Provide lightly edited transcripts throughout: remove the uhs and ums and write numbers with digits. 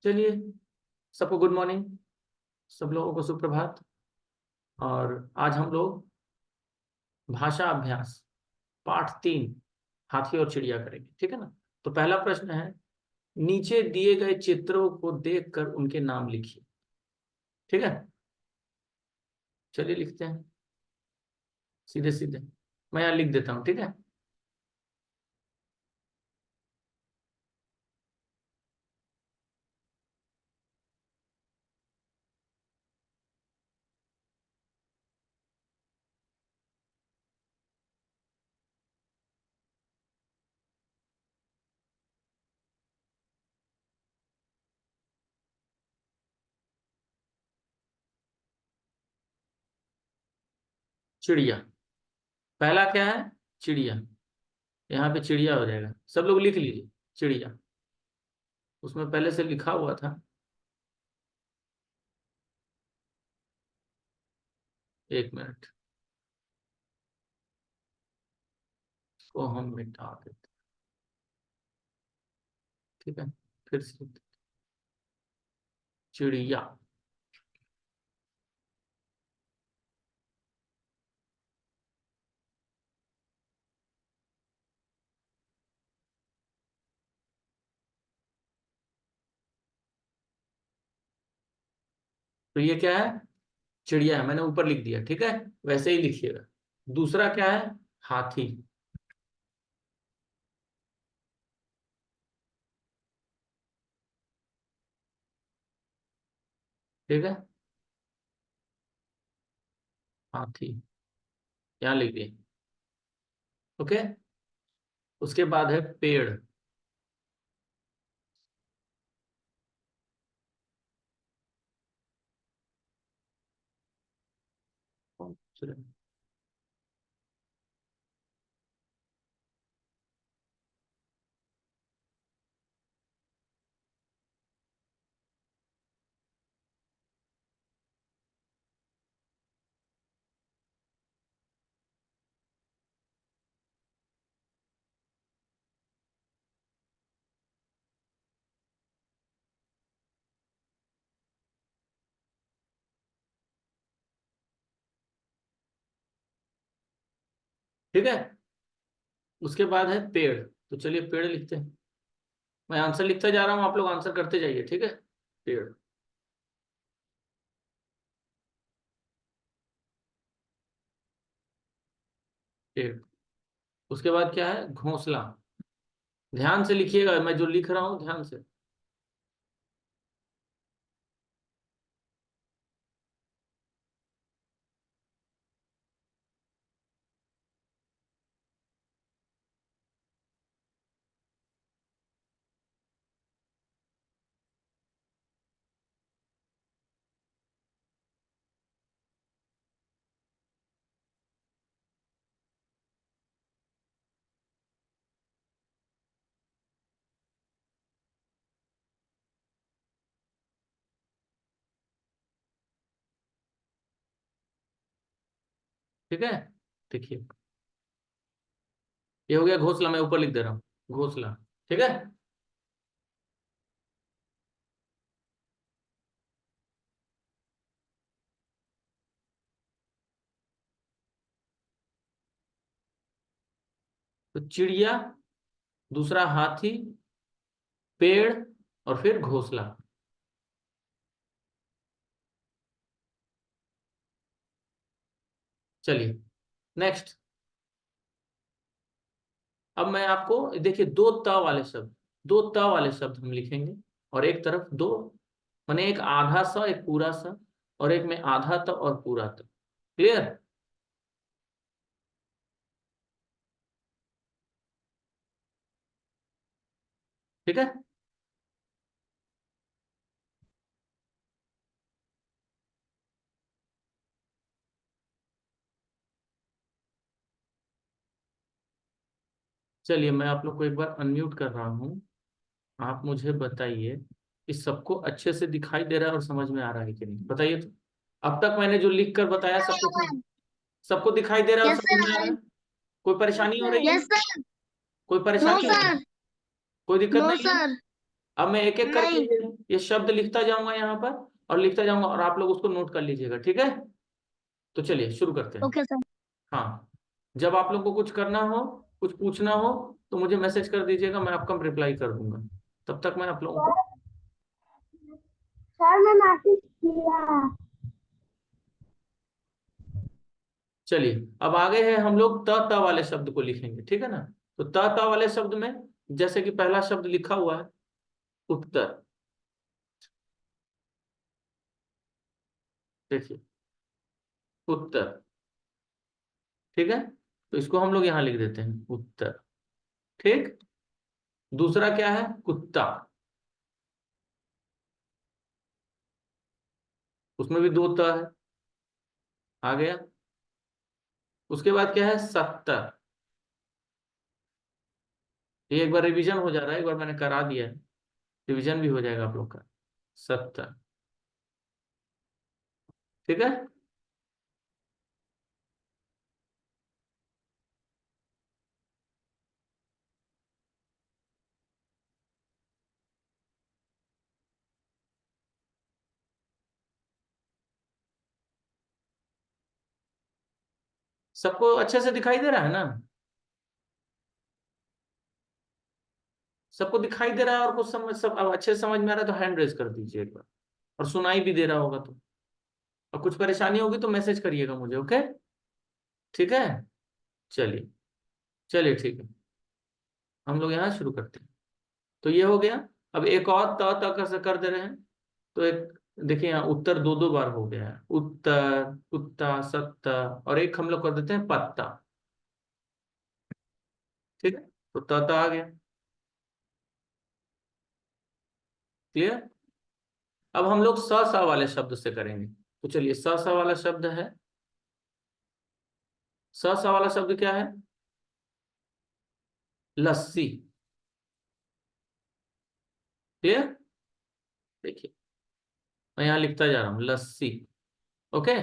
चलिए, सबको good morning, सब लोगों को सुप्रभात। और आज हम लोग भाषा अभ्यास पाठ 3 हाथी और चिड़िया करेंगे, ठीक है ना। तो पहला प्रश्न है, नीचे दिए गए चित्रों को देखकर उनके नाम लिखिए। ठीक है, चलिए लिखते हैं सीधे सीधे। मैं यहाँ लिख देता हूँ, ठीक है। चिड़िया, पहला क्या है? चिड़िया। यहाँ पे चिड़िया हो जाएगा, सब लोग लिख लीजिए चिड़िया। उसमें पहले से लिखा हुआ था। एक मिनट, इसको हम मिटा देते, ठीक है। फिर से चिड़िया। तो ये क्या है? चिड़िया है, मैंने ऊपर लिख दिया, ठीक है। वैसे ही लिखिएगा। दूसरा क्या है? हाथी। ठीक है, हाथी यहाँ लिख दिए। ओके, उसके बाद है पेड़। ठीक है, उसके बाद है पेड़। तो चलिए पेड़ लिखते हैं। मैं आंसर लिखता जा रहा हूँ, आप लोग आंसर करते जाइए, ठीक है। पेड़। पेड़। उसके बाद क्या है? घोंसला। ध्यान से लिखिएगा, मैं जो लिख रहा हूँ ध्यान से। ठीक है, देखिए ये हो गया घोंसला, मैं ऊपर लिख दे रहा हूँ घोंसला। ठीक है, तो चिड़िया, दूसरा हाथी, पेड़, और फिर घोंसला। चलिए नेक्स्ट। अब मैं आपको देखिए, दो त वाले शब्द, दो त वाले शब्द हम लिखेंगे। और एक तरफ दो, माने एक आधा सा एक पूरा सा, और एक में आधा त और पूरा त। क्लियर? ठीक है, चलिए मैं आप लोग को एक बार अनम्यूट कर रहा हूँ। आप मुझे बताइए, इस सबको अच्छे से दिखाई दे रहा है और समझ में आ रहा है कि नहीं, बताइए तो। अब तक मैंने जो लिख कर बताया सबको, सबको दिखाई दे रहा है और यस समझ में आ रहा सर। है? कोई परेशानी हो रही है? Yes sir. कोई नो परेशानी हो रही है? सर। कोई दिक्कत नो नहीं है? सर। अब मैं एक एक करके नहीं। ये शब्द लिखता जाऊंगा यहाँ पर, और लिखता जाऊंगा, और आप लोग उसको नोट कर लीजिएगा, ठीक है? तो चलिए शुरू करते हैं। Okay sir. हाँ, जब आप लोग को कुछ करना हो, कुछ पूछना हो, तो मुझे मैसेज कर दीजिएगा, मैं आपका रिप्लाई कर दूंगा। तब तक मैं आप लोगों को, सर मैं मैसेज किया। चलिए अब आगे है, हम लोग त त वाले शब्द को लिखेंगे, ठीक है ना? तो त त वाले शब्द में, जैसे कि पहला शब्द लिखा हुआ है उत्तर। देखिए, उत्तर, ठीक है? तो इसको हम लोग यहाँ लिख देते हैं उत्तर, ठीक। दूसरा क्या है? कुत्ता। उसमें भी दो त है, आ गया। उसके बाद क्या है? 70। ये एक बार रिवीजन हो जा रहा है, एक बार मैंने करा दिया है, रिवीजन भी हो जाएगा आप लोग का। 70, ठीक है। सबको अच्छे से दिखाई दे रहा है ना? सबको दिखाई दे रहा है, और कुछ समझ, सब अब अच्छे से समझ में आ रहा है तो हैंड रेज कर दीजिए एक बार। और सुनाई भी दे रहा होगा तो, और कुछ परेशानी होगी तो मैसेज करिएगा मुझे, ओके? ठीक है, चलिए। चलिए ठीक है, हम लोग यहाँ शुरू करते हैं। तो ये हो गया। अब एक और त त कर दे रहे हैं। तो एक, देखिए यहाँ उत्तर दो दो बार हो गया है, उत्तर, कुत्ता, सत्ता, और एक हम लोग कर देते हैं पत्ता, ठीक है? तो त आ गया, क्लियर। अब हम लोग स स वाले शब्द से करेंगे। तो चलिए, स स वाला शब्द है, स स वाला शब्द क्या है? लस्सी, क्लियर। देखिए, मैं यहाँ लिखता जा रहा हूँ लस्सी, ओके।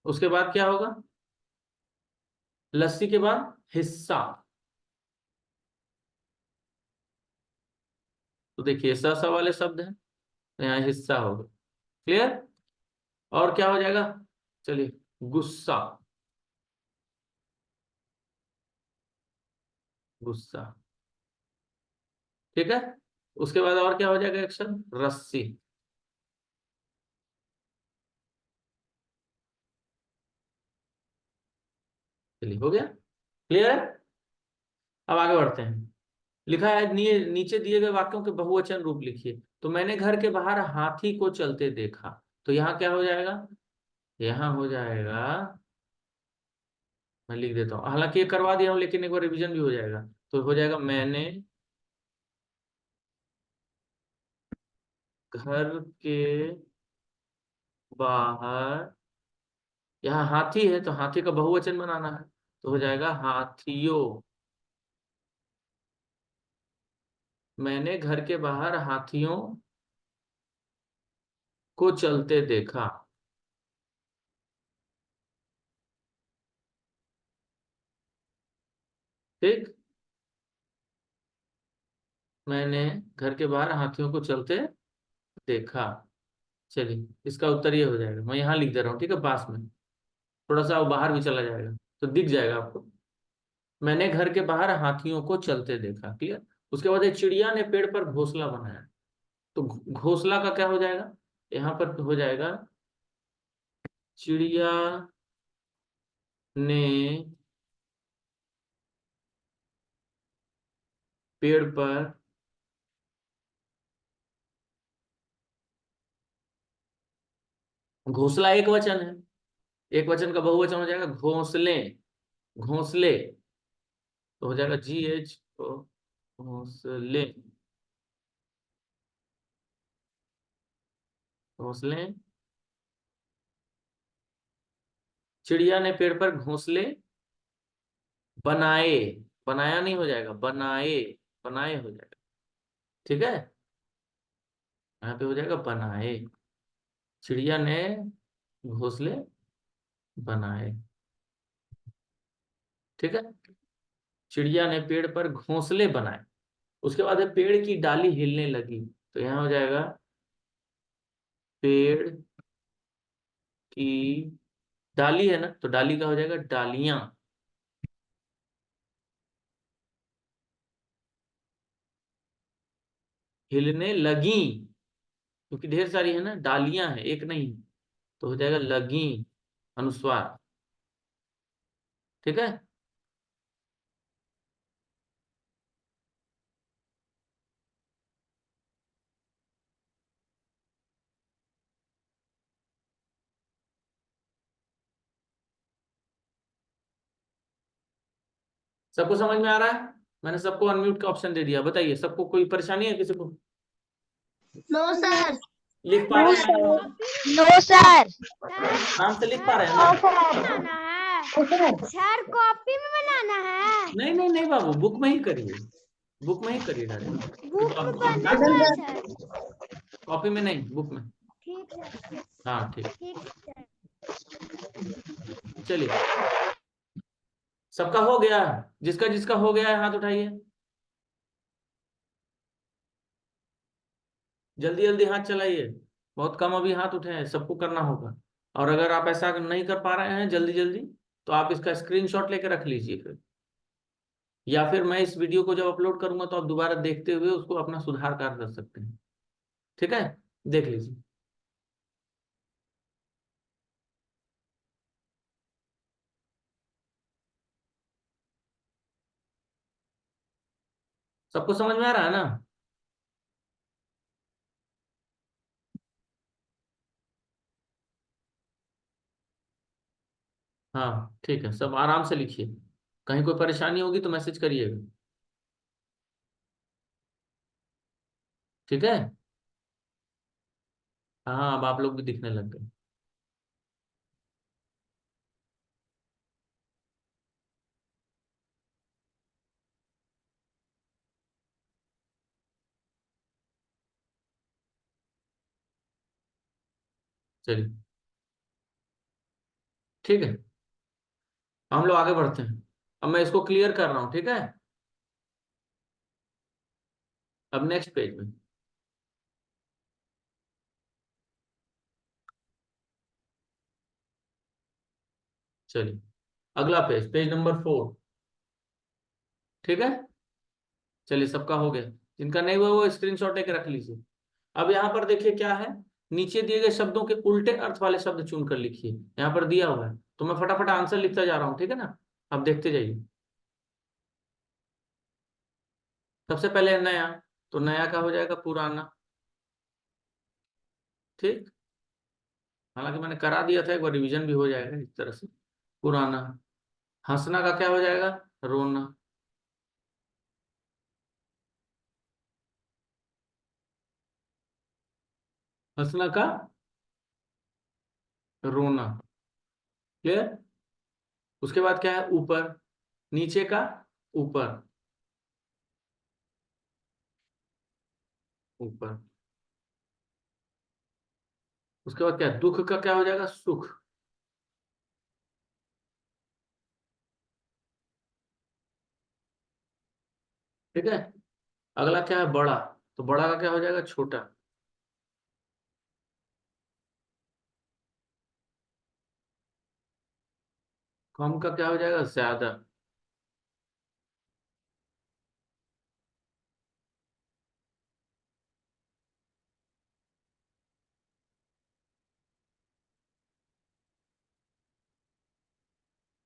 उसके बाद क्या होगा? लस्सी के बाद हिस्सा। तो देखिए, स स वाले शब्द हैं, तो यहाँ हिस्सा होगा, क्लियर। और क्या हो जाएगा? चलिए, गुस्सा, गुस्सा, ठीक है। उसके बाद और क्या हो जाएगा? एक शब्द रस्सी। चलिए, हो गया, क्लियर है। अब आगे बढ़ते हैं। लिखा है, नीचे दिए गए वाक्यों के बहुवचन रूप लिखिए। तो मैंने घर के बाहर हाथी को चलते देखा। तो यहाँ क्या हो जाएगा? यहाँ हो जाएगा, मैं लिख देता हूँ, हालांकि ये करवा दिया हूँ, लेकिन एक बार रिवीजन भी हो जाएगा। तो हो जाएगा, मैंने घर के बाहर, यहाँ हाथी है तो हाथी का बहुवचन बनाना है, तो हो जाएगा हाथियों। मैंने घर के बाहर हाथियों को चलते देखा, ठीक। मैंने घर के बाहर हाथियों को चलते देखा। चलिए, इसका उत्तर ये हो जाएगा, मैं यहाँ लिख दे रहा हूँ, ठीक है, पास में। थोड़ा सा वो बाहर भी चला जाएगा तो दिख जाएगा आपको। मैंने घर के बाहर हाथियों को चलते देखा, क्लियर। उसके बाद एक चिड़िया ने पेड़ पर घोंसला बनाया। तो घोंसला का क्या हो जाएगा? यहाँ पर हो जाएगा, चिड़िया ने पेड़ पर, घोंसला एक वचन है, एक वचन का बहुवचन हो जाएगा घोंसले, घोंसले। तो हो जाएगा GH, घोंसले, घोंसले। चिड़िया ने पेड़ पर घोंसले बनाए, बनाया नहीं हो जाएगा, बनाए, बनाए हो जाएगा, ठीक है। यहाँ पे हो जाएगा बनाए, चिड़िया ने घोंसले बनाए। ठीक है। चिड़िया ने पेड़ पर घोंसले बनाए। उसके बाद है पेड़ की डाली हिलने लगी, तो यहाँ हो जाएगा पेड़ की डाली है ना, तो डाली का हो जाएगा डालियां। हिलने लगी, क्योंकि ढेर सारी है ना, डालियां है, एक नहीं, तो हो जाएगा लगी, अनुस्वार। ठीक है। सबको समझ में आ रहा है? मैंने सबको अनम्यूट का ऑप्शन दे दिया। बताइए, सबको कोई परेशानी है किसी को? No sir. लिख पा रहे हैं? No sir. आराम से लिख पा रहे हैं ना? बनाना है सर, कॉपी में बनाना है। नहीं नहीं नहीं बाबू, बुक में ही करिए, बुक में ही करिए डायरेक्ट। बुक में अब करना डांट है नहीं, सर। कॉपी में नहीं, बुक में। ठीक है। हाँ ठीक। ठीक है। चलिए, सबका हो गया? जिसका जिसका हो गया है हाथ उठाइए, जल्दी जल्दी हाथ चलाइए। बहुत कम अभी हाथ उठे हैं, सबको करना होगा। और अगर आप ऐसा नहीं कर पा रहे हैं जल्दी जल्दी, तो आप इसका स्क्रीनशॉट लेकर रख लीजिए फिर, या फिर मैं इस वीडियो को जब अपलोड करूंगा तो आप दोबारा देखते हुए उसको अपना सुधार कार्य कर सकते हैं। ठीक है, देख लीजिए। सबको समझ में आ रहा है ना? हाँ ठीक है, सब आराम से लिखिए। कहीं कोई परेशानी होगी तो मैसेज करिएगा। ठीक है। हाँ, अब आप लोग भी दिखने लग गए। चलिए, ठीक है, हम लोग आगे बढ़ते हैं। अब मैं इसको क्लियर कर रहा हूँ, ठीक है। अब नेक्स्ट पेज में, चलिए अगला पेज, पेज नंबर 4। ठीक है। चलिए, सबका हो गया। जिनका नहीं हुआ वो स्क्रीनशॉट लेके रख लीजिए। अब यहाँ पर देखिए क्या है, नीचे दिए गए शब्दों के उल्टे अर्थ वाले शब्द चुनकर लिखिए। यहाँ पर दिया हुआ है, तो मैं फटाफट आंसर लिखता जा रहा हूँ, ठीक है ना। अब देखते जाइए। सबसे पहले नया, तो नया का हो जाएगा पुराना। ठीक। हालांकि मैंने करा दिया था, एक बार रिवीजन भी हो जाएगा इस तरह से। पुराना। हंसना का क्या हो जाएगा? रोना। हंसना का रोना। क्लियर। उसके बाद क्या है? ऊपर। नीचे का ऊपर। ऊपर। उसके बाद क्या है? दुख का क्या हो जाएगा? सुख। ठीक है। अगला क्या है? बड़ा। तो बड़ा का क्या हो जाएगा? छोटा। कम का क्या हो जाएगा? ज्यादा।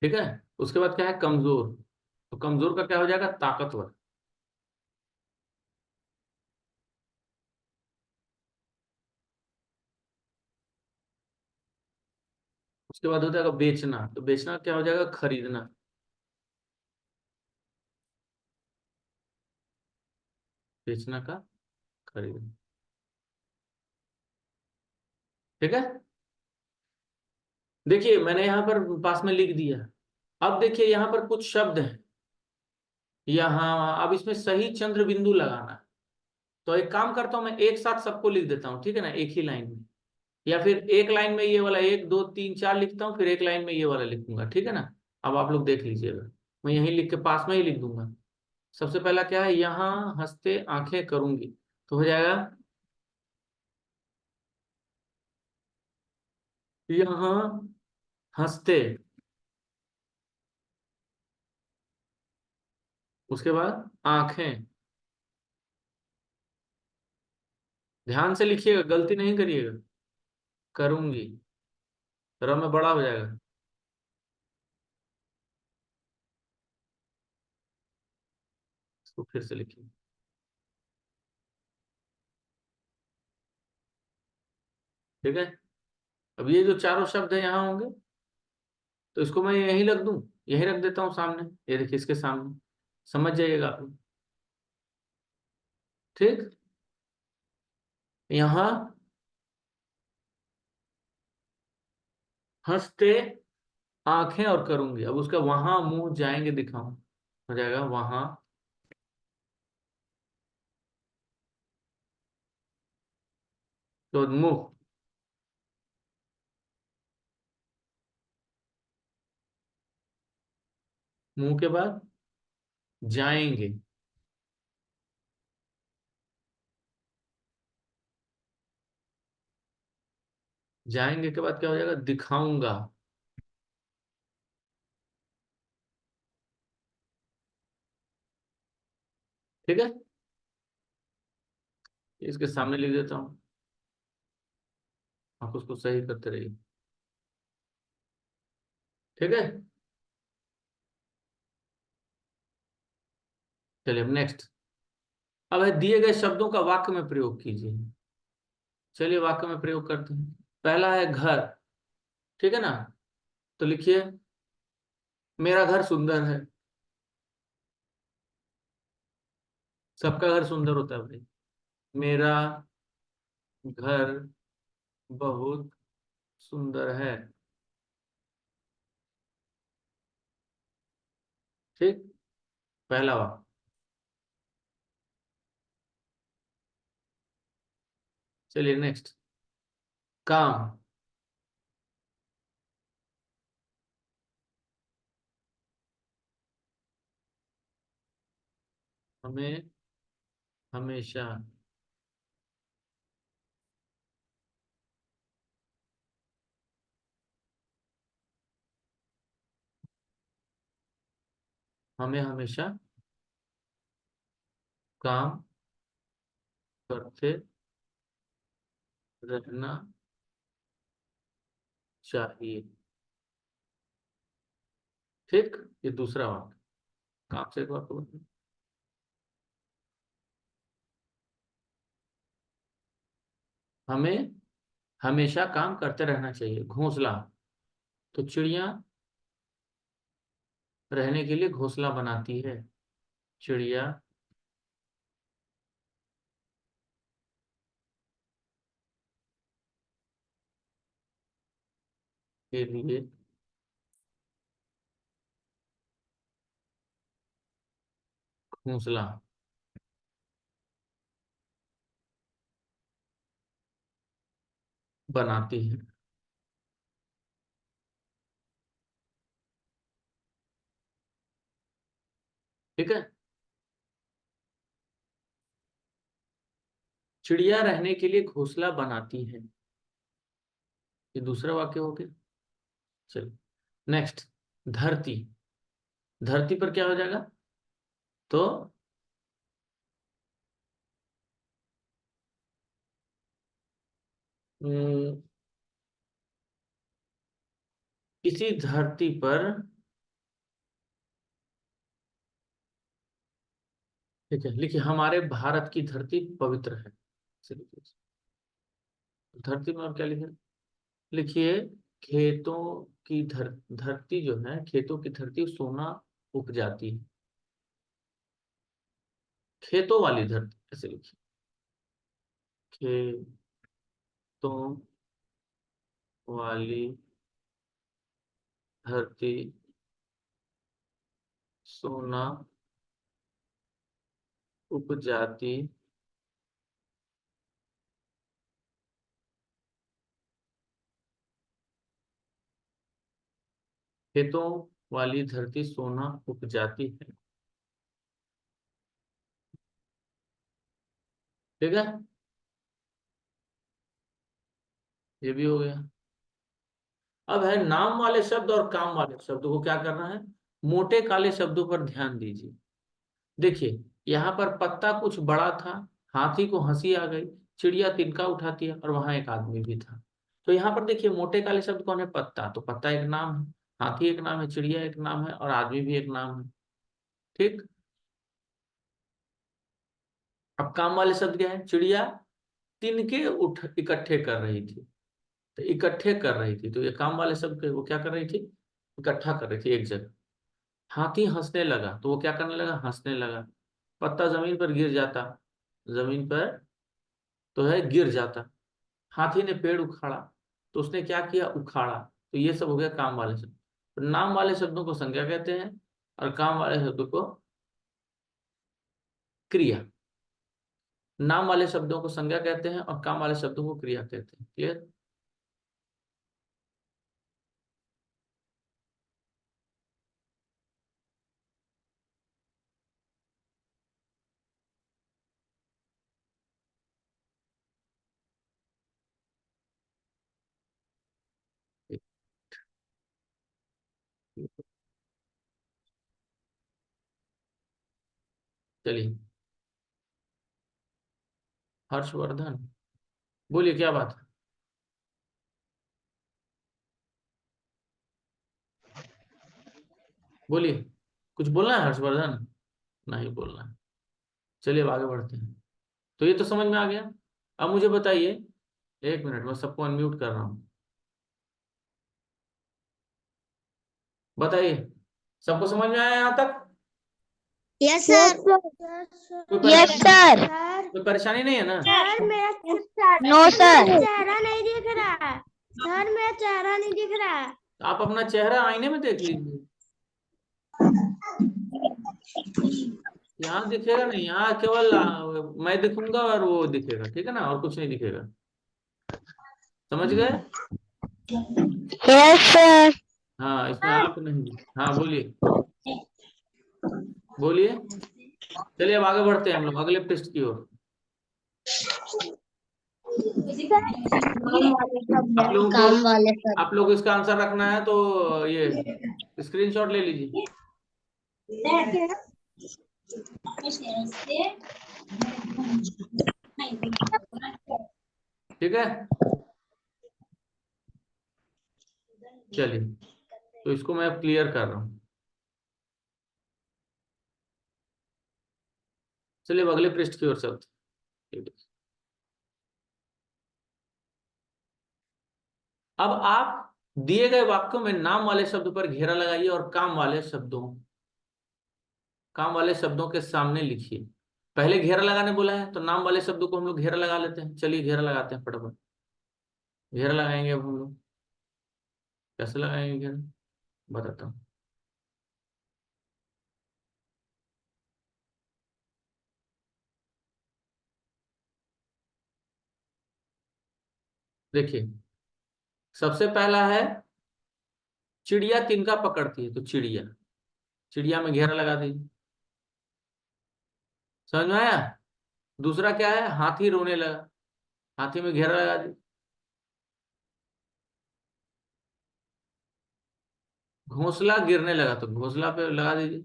ठीक है। उसके बाद क्या है? कमजोर। तो कमजोर का क्या हो जाएगा? ताकतवर। उसके बाद हो जाएगा बेचना। तो बेचना क्या हो जाएगा? खरीदना। बेचना का खरीदना। ठीक है। देखिए, मैंने यहाँ पर पास में लिख दिया। अब देखिए, यहाँ पर कुछ शब्द हैं, यहाँ अब इसमें सही चंद्र बिंदु लगाना है। तो एक काम करता हूँ, मैं एक साथ सबको लिख देता हूँ, ठीक है ना, एक ही लाइन में। या फिर एक लाइन में ये वाला 1 2 3 4 लिखता हूँ, फिर एक लाइन में ये वाला लिखूंगा, ठीक है ना। अब आप लोग देख लीजिएगा। मैं यहीं लिख के पास में ही लिख दूंगा। सबसे पहला क्या है, यहाँ हंसते आंखें करूंगी, तो हो जाएगा यहाँ हंसते, उसके बाद आंखें, ध्यान से लिखिएगा, गलती नहीं करिएगा, करूंगी, र में बड़ा हो जाएगा। इसको फिर से लिखिए। ठीक है। अब ये जो चारों शब्द है यहाँ होंगे, तो इसको मैं यहीं रख दूं, यहीं रख देता हूँ सामने, ये देखिए इसके सामने, समझ जाइएगा आप लोग। ठीक। यहाँ हंसते आंखें और करूंगी, अब उसका वहां मुंह जाएंगे दिखाऊं, हो जाएगा वहां, तो मुंह, मुंह के बाद जाएंगे, जाएंगे के बाद क्या हो जाएगा, दिखाऊंगा। ठीक है, इसके सामने लिख देता हूँ, आप उसको सही करते रहिए। ठीक है। चलिए अब नेक्स्ट, अब है दिए गए शब्दों का वाक्य में प्रयोग कीजिए। चलिए वाक्य में प्रयोग करते हैं। पहला है घर, ठीक है ना, तो लिखिए मेरा घर सुंदर है। सबका घर सुंदर होता है भाई। मेरा घर बहुत सुंदर है। ठीक, पहला वाक्य। चलिए नेक्स्ट, काम, हमें हमेशा, हमें हमेशा काम करते रहना चाहिए। ठीक, ये दूसरा वाक्य, काम से एक वाक्य बोलिए। हमें हमेशा काम करते रहना चाहिए, घोंसला, तो चिड़िया रहने के लिए घोंसला बनाती है, चिड़िया के लिए घोंसला बनाती है। ठीक है, चिड़िया रहने के लिए घोंसला बनाती है, ये दूसरा वाक्य हो गया। चलो नेक्स्ट, धरती, धरती पर क्या हो जाएगा, तो हम्म, किसी धरती पर, ठीक है, लिखिए हमारे भारत की धरती पवित्र है, ऐसे लिखिए। धरती में और क्या लिखे, लिखिए खेतों की धरती जो है, खेतों की धरती सोना उपजाती है, खेतों वाली धरती, ऐसे लिखिए, खेतों वाली धरती सोना उपजाती खेतों वाली धरती सोना उपजाती है। ठीक है, ये भी हो गया। अब है नाम वाले शब्द और काम वाले शब्द को क्या करना है, मोटे काले शब्दों पर ध्यान दीजिए। देखिए, यहाँ पर पत्ता कुछ बड़ा था, हाथी को हंसी आ गई, चिड़िया तिनका उठाती है और वहां एक आदमी भी था। तो यहाँ पर देखिए, मोटे काले शब्द कौन है, पत्ता, तो पत्ता एक नाम है, हाथी एक नाम है, चिड़िया एक नाम है और आदमी भी एक नाम है। ठीक। अब काम वाले शब्द क्या है, चिड़िया तिनके उठ इकट्ठे कर रही थी, तो इकट्ठे कर रही थी, तो ये काम वाले शब्द वो क्या कर रही थी, इकट्ठा कर रही थी एक जगह। हाथी हंसने लगा, तो वो क्या करने लगा, हंसने लगा। पत्ता जमीन पर गिर जाता, जमीन पर तो है गिर जाता। हाथी ने पेड़ उखाड़ा, तो उसने क्या किया, उखाड़ा। तो ये सब हो गया काम वाले शब्द। तो नाम वाले शब्दों को संज्ञा कहते हैं और काम वाले शब्दों को क्रिया। नाम वाले शब्दों को संज्ञा कहते हैं और काम वाले शब्दों को क्रिया कहते हैं। क्लियर। चलिए, हर्षवर्धन, बोलिए क्या बात है। बोलिए, कुछ बोलना है हर्षवर्धन, नहीं बोलना है। चलिए अब आगे बढ़ते हैं। तो ये तो समझ में आ गया। अब मुझे बताइए, एक मिनट मैं सबको अनम्यूट कर रहा हूँ। बताइए, सबको समझ में आया यहाँ तक। Yes sir. कोई यस परेशानी, सर। कोई परेशानी नहीं है ना। सर मेरा नो सर। चेहरा नहीं दिख रहा। सर मेरा चेहरा नहीं दिख रहा। तो आप अपना चेहरा आईने में देख लीजिए। यहाँ दिखेगा नहीं, यहाँ केवल मैं दिखूंगा और वो दिखेगा, ठीक है ना, और कुछ नहीं दिखेगा। समझ गए। Yes sir. हाँ, इसमें आप नहीं। हाँ बोलिए, बोलिए। चलिए अब आगे बढ़ते हैं हम लोग अगले पृष्ठ की ओर। आप लोगों काम को, वाले सर। आप लोग को इसका आंसर रखना है तो ये स्क्रीनशॉट ले लीजिए। ठीक है, चलिए, तो इसको मैं क्लियर कर रहा हूँ। चलिए अब अगले पृष्ठ की ओर चलते हैं। अब आप दिए गए वाक्यों में नाम वाले शब्द पर घेरा लगाइए और काम वाले शब्दों के सामने लिखिए। पहले घेरा लगाने बोला है, तो नाम वाले शब्दों को हम लोग घेरा लगा लेते हैं। चलिए घेरा लगाते हैं फटाफट। घेरा लगाएंगे अब हम लोग, कैसे लगाएंगे घेरा, बताता हूँ। देखिए, सबसे पहला है चिड़िया तिनका पकड़ती है, तो चिड़िया, चिड़िया में घेरा लगा दीजिए। समझ में आया। दूसरा क्या है, हाथी रोने लगा, हाथी में घेरा लगा दीजिए। घोंसला गिरने लगा, तो घोंसला पे लगा दीजिए।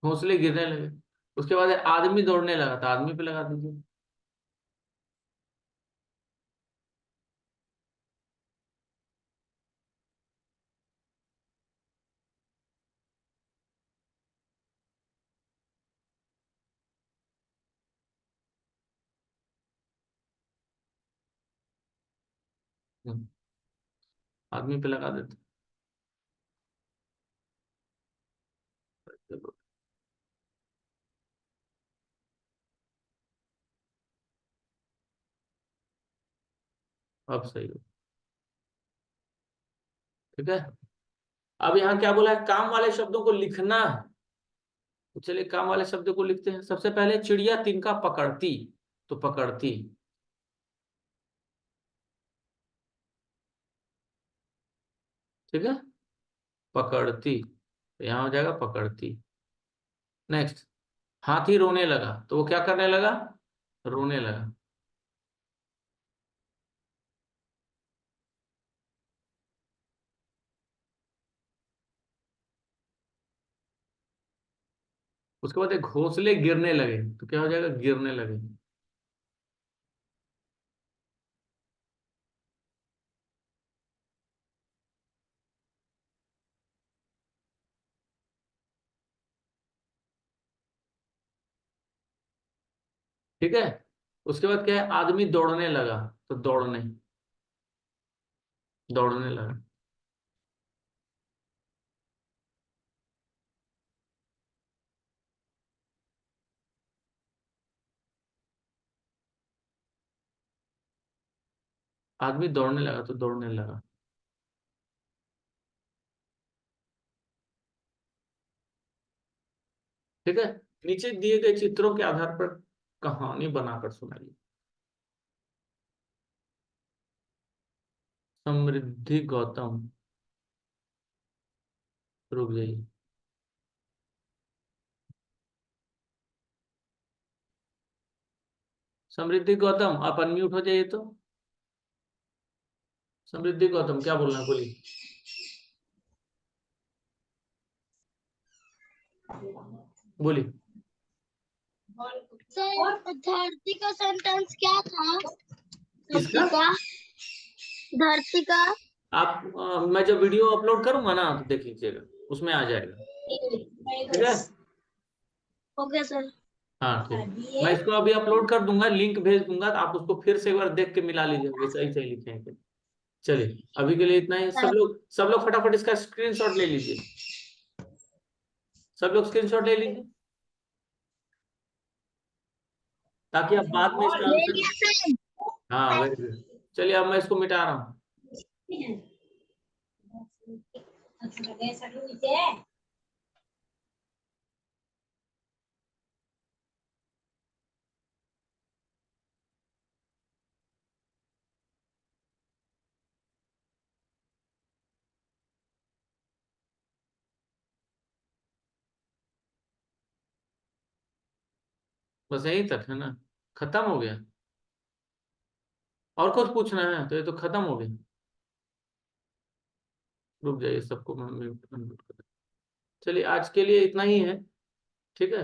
घोंसले गिरने लगे। उसके बाद आदमी दौड़ने लगा, तो आदमी पे लगा दीजिए। आदमी पे लगा देते। चलो, अब सही हो। ठीक है। अब यहाँ क्या बोला है, काम वाले शब्दों को लिखना है। तो चलिए काम वाले शब्दों को लिखते हैं। सबसे पहले चिड़िया तिनका पकड़ती, तो पकड़ती। ठीक है, पकड़ती, तो यहाँ हो जाएगा पकड़ती। नेक्स्ट, हाथी रोने लगा, तो वो क्या करने लगा? रोने लगा। उसके बाद एक घोंसले गिरने लगे, तो क्या हो जाएगा? गिरने लगे। ठीक है, उसके बाद क्या है? आदमी दौड़ने लगा, तो दौड़ने, दौड़ने लगा। आदमी दौड़ने लगा, तो दौड़ने लगा। ठीक है, नीचे दिए गए चित्रों के आधार पर कहानी बनाकर सुनाइए। समृद्धि गौतम, रुक जाइए। समृद्धि गौतम, आप अनम्यूट हो जाइए तो। समृद्धि गौतम, क्या बोलना है, बोलिए। बोलिए। सर धरती का सेंटेंस क्या था? किसका? धरती का, धरती का। आप मैं जब वीडियो अपलोड करूंगा ना, तो देख लीजिएगा, उसमें आ जाएगा। ठीक है। Okay sir. हाँ ठीक, मैं इसको अभी अपलोड कर दूंगा, लिंक भेज दूंगा, तो आप उसको फिर से एक बार देख के मिला लीजिएगा, सही सही लिखे हैं कि नहीं। चलिए, अभी के लिए इतना ही। सब लोग फटाफट इसका स्क्रीनशॉट ले लीजिए। सब लोग स्क्रीनशॉट ले लीजिए, ताकि आप बाद में इसका ले आंसर। लिया सर। हाँ, वेरी गुड। चलिए, अब मैं इसको मिटा रहा हूँ। बस यही तक है ना, खत्म हो गया। और कुछ पूछना है तो ये तो खत्म हो गया। रुक जाइए, सबको मैं म्यूट अनम्यूट कर। चलिए, आज के लिए इतना ही है। ठीक है।